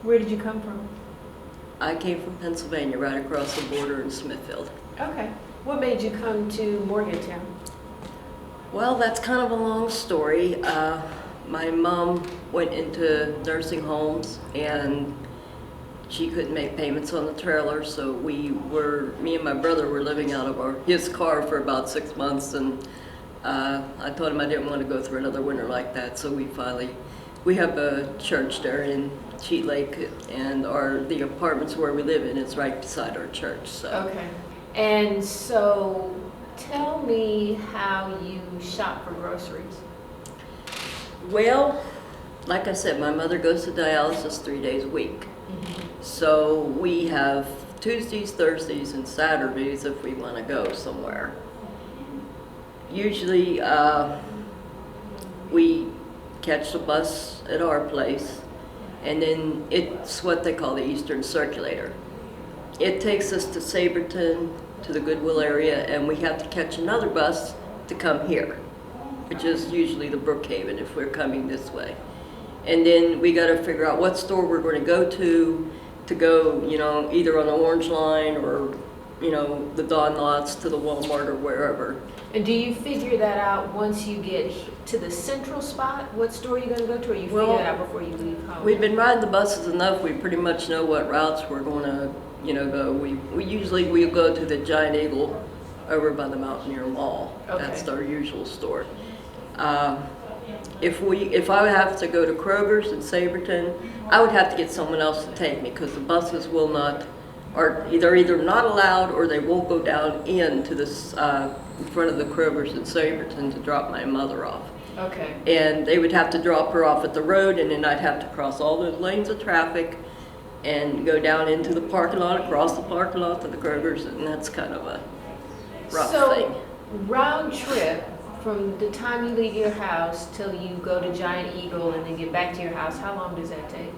Where did you come from? I came from Pennsylvania, right across the border in Smithfield. Okay. What made you come to Morgantown? Well, that's kind of a long story. My mom went into nursing homes and she couldn't make payments on the trailer, so me and my brother were living out of his car for about 6 months, and I told him I didn't want to go through another winter like that, so we have a church there in Cheat Lake, and the apartments where we live in is right beside our church. So. Okay. And so tell me how you shop for groceries. Well, like I said, my mother goes to dialysis 3 days a week. So we have Tuesdays, Thursdays, and Saturdays if we want to go somewhere. Usually we catch the bus at our place, and then it's what they call the Eastern Circulator. It takes us to Saberton, to the Goodwill area, and we have to catch another bus to come here, which is usually the Brookhaven if we're coming this way. And then we got to figure out what store we're going to go, either on the Orange Line or, the Don Lots to the Walmart or wherever. And do you figure that out once you get to the central spot? What store you're going to go to, or you figure that out before you leave home? We've been riding the buses enough. We pretty much know what routes we're going to, go. We'll go to the Giant Eagle over by the Mountaineer Mall. Okay. That's our usual store. If I would have to go to Kroger's in Saberton, I would have to get someone else to take me because the buses are either not allowed or they won't go down into this in front of the Kroger's in Saberton to drop my mother off. Okay. And they would have to drop her off at the road, and then I'd have to cross all those lanes of traffic and go down into the parking lot, across the parking lot to the Kroger's, and that's kind of a rough thing. So, round trip from the time you leave your house till you go to Giant Eagle and then get back to your house, how long does that take?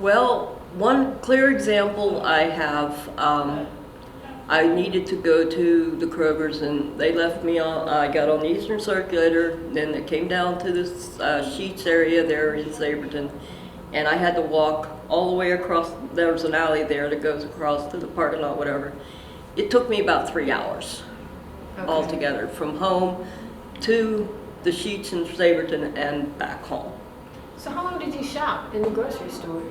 Well, one clear example I have, I needed to go to the Kroger's, and they left me on, I got on the Eastern Circulator, then it came down to this Sheets area there in Saberton, and I had to walk all the way across. There's an alley there that goes across to the parking lot, whatever. It took me about 3 hours altogether, from home to the Sheets in Saberton and back home. So how long did you shop in the grocery store?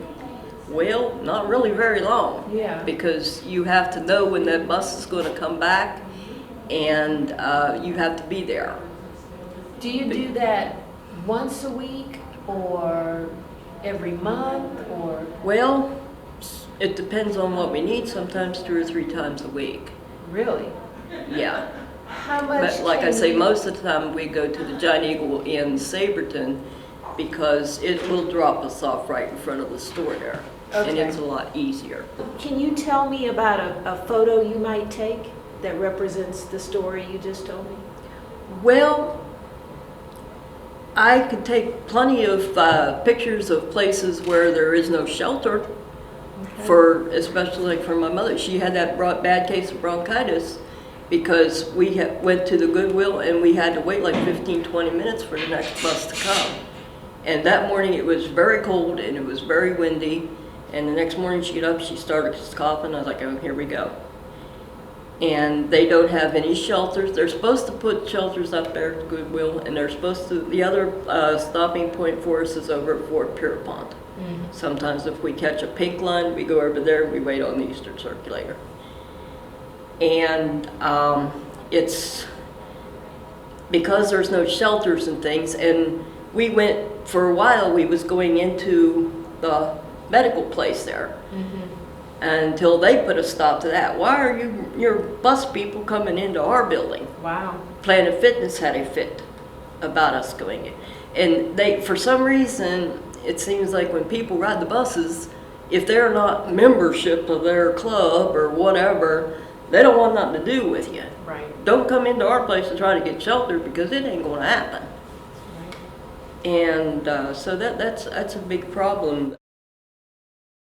Well, not really very long. Yeah. Because you have to know when that bus is going to come back, and you have to be there. Do you do that once a week or every month or? Well, it depends on what we need. Sometimes 2 or 3 times a week. Really? Yeah. How much? But like I say, most of the time we go to the Giant Eagle in Saberton because it will drop us off right in front of the store there. Okay. And it's a lot easier. Can you tell me about a photo you might take that represents the story you just told me? Well, I could take plenty of pictures of places where there is no shelter. Okay. Especially for my mother. She had that bad case of bronchitis because we went to the Goodwill and we had to wait like 15-20 minutes for the next bus to come. And that morning it was very cold and it was very windy. And the next morning she got up, she started coughing. I was like, oh, here we go. And they don't have any shelters. They're supposed to put shelters up there at Goodwill, and the other stopping point for us is over at Fort Pierpont. Mm-hmm. Sometimes if we catch a pink line, we go over there and we wait on the Eastern Circulator. And it's because there's no shelters and things, and we went, for a while, we was going into the medical place there. Mm-hmm. Until they put a stop to that. Why are your bus people coming into our building? Wow. Planet Fitness had a fit about us going in. And for some reason, it seems like when people ride the buses, if they're not membership of their club or whatever, they don't want nothing to do with you. Right. Don't come into our place and try to get shelter because it ain't going to happen. Right. And so that's a big problem.